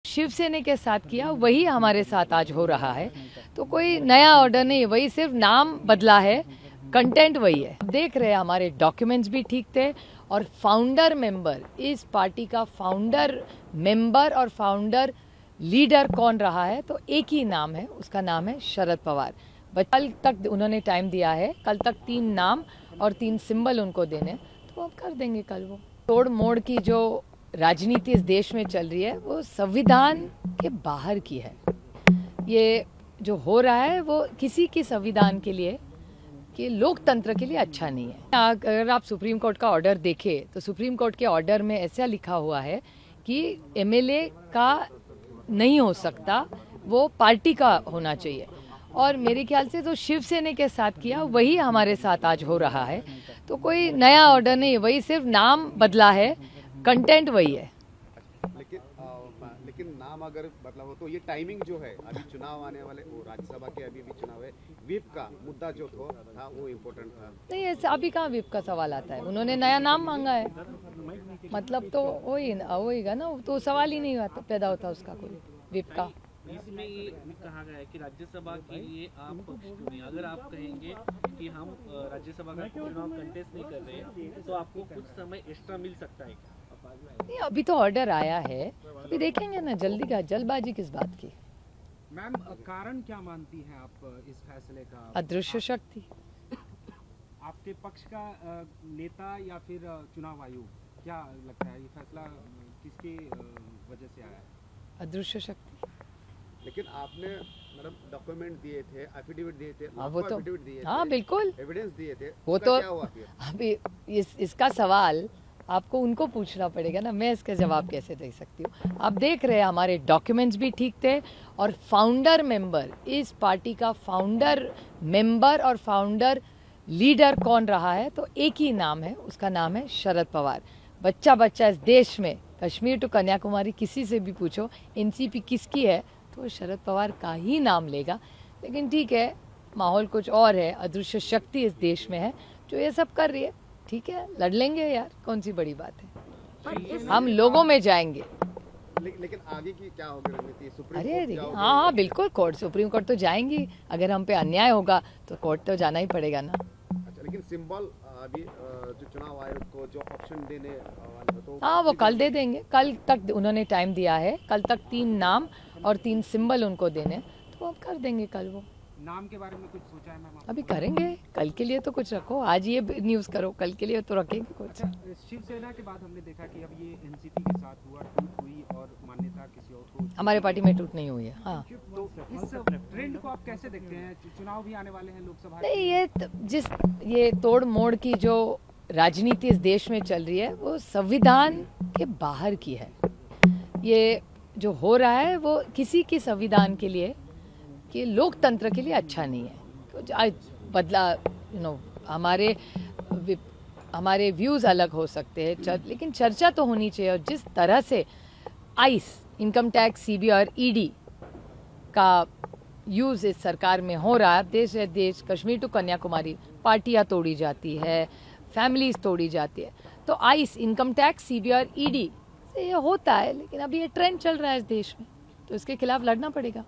शिवसेना के साथ किया वही हमारे साथ आज हो रहा है। तो कोई नया ऑर्डर नहीं है, वही सिर्फ नाम बदला है, कंटेंट वही है। देख रहे हैं हमारे डॉक्यूमेंट्स भी ठीक थे और फाउंडर मेंबर, इस पार्टी का फाउंडर मेंबर और फाउंडर लीडर कौन रहा है तो एक ही नाम है, उसका नाम है शरद पवार। कल तक उन्होंने टाइम दिया है, कल तक 3 नाम और 3 सिंबल उनको देने, तो अब कर देंगे कल। वो तोड़ मोड़ की जो राजनीति इस देश में चल रही है वो संविधान के बाहर की है। ये जो हो रहा है वो किसी की संविधान के लिए, कि लोकतंत्र के लिए अच्छा नहीं है। अगर आप सुप्रीम कोर्ट का ऑर्डर देखें तो सुप्रीम कोर्ट के ऑर्डर में ऐसा लिखा हुआ है कि एमएलए का नहीं हो सकता, वो पार्टी का होना चाहिए। और मेरे ख्याल से तो शिवसेना के साथ किया वही हमारे साथ आज हो रहा है। तो कोई नया ऑर्डर नहीं है, वही सिर्फ नाम बदला है, कंटेंट वही है। लेकिन नाम अगर बदला हो तो ये टाइमिंग जो है, अभी चुनाव आने वाले, वो राज्यसभा के अभी भी चुनाव है, व्हिप का मुद्दा जो था वो इम्पोर्टेंट था। नहीं, ऐसा अभी कहाँ व्हिप का सवाल आता है, उन्होंने नया नाम मांगा है, मतलब तो वही ना, तो सवाल ही नहीं पैदा होता उसका कोई व्हिप का। इसमें ये कहा गया है कि राज्यसभा के लिए आप पक्ष चुनिए। अगर आप कहेंगे कि हम राज्यसभा का चुनाव कंटेस्ट नहीं कर रहे तो आपको कुछ समय एक्स्ट्रा मिल सकता है क्या? नहीं, अभी तो ऑर्डर आया है, अभी देखेंगे ना, जल्दी का जल्दबाजी किस बात की। मैम, कारण क्या मानती हैं आप इस फैसले का? अदृश्य शक्ति। आपके पक्ष का नेता या फिर चुनाव आयोग, क्या लगता है ये फैसला किसकी वजह से आया है? अदृश्य शक्ति। लेकिन आपने मतलब डॉक्यूमेंट दिए थे, एफिडेविट दिए थे, वो तो एफिडेविट दिए थे, हाँ बिल्कुल एविडेंस दिए थे, वो तो क्या हुआ फिर? अभी इसका सवाल आपको उनको पूछना पड़ेगा ना, मैं इसका जवाब कैसे दे सकती हूँ। आप देख रहे हैं हमारे डॉक्यूमेंट्स भी ठीक थे और फाउंडर मेंबर, इस पार्टी का फाउंडर मेंबर और फाउंडर लीडर कौन रहा है तो एक ही नाम है, उसका नाम है शरद पवार। बच्चा बच्चा इस देश में, कश्मीर टू कन्याकुमारी, किसी से भी पूछो एनसीपी किसकी है तो शरद पवार का ही नाम लेगा। लेकिन ठीक है, माहौल कुछ और है, अदृश्य शक्ति इस देश में है जो ये सब कर रही है। ठीक है, लड़ लेंगे यार, कौन सी बड़ी बात है, हम लोगों में जाएंगे। लेकिन आगे की क्या होगी रणनीति? सुप्रीम अरे कोर्ट हाँ बिल्कुल, कोर्ट, सुप्रीम कोर्ट तो जाएंगी। अगर हम पे अन्याय होगा तो कोर्ट तो जाना ही पड़ेगा ना। अच्छा, लेकिन सिंबल अभी जो चुनाव आयोग को जो ऑप्शन देने वाले तो हाँ, वो कल दे देंगे, कल तक उन्होंने टाइम दिया है, कल तक 3 नाम और 3 सिंबल उनको देने, तो अब कर देंगे कल। वो नाम के बारे में कुछ सोचा है मैम? अभी करेंगे, कल के लिए तो कुछ रखो, आज ये न्यूज़ करो, कल के लिए तो रखेंगे कुछ। अच्छा, शिवसेना के बाद हमने देखा कि अब ये एनसीपी के साथ हुआ, टूट हुई और मान्यता किसी और को। हमारे पार्टी में टूट नहीं हुई है। हाँ, तो इस ट्रेंड को आप कैसे देखते हैं? चुनाव भी आने वाले हैं लोकसभा। नहीं, ये तोड़ मोड़ की जो राजनीति इस देश में चल रही है वो संविधान के बाहर की है। ये जो हो रहा है वो किसी की संविधान के लिए, कि लोकतंत्र के लिए अच्छा नहीं है। तो बदला, हमारे व्यूज़ अलग हो सकते हैं, लेकिन चर्चा तो होनी चाहिए। और जिस तरह से आइस, इनकम टैक्स, सीबीआई और ईडी का यूज़ इस सरकार में हो रहा है, देश कश्मीर टू कन्याकुमारी पार्टियां तोड़ी जाती है, फैमिलीज तोड़ी जाती है, तो आइस, इनकम टैक्स, सीबीआई और ईडी से ये होता है। लेकिन अभी ये ट्रेंड चल रहा है इस देश में, तो इसके खिलाफ लड़ना पड़ेगा।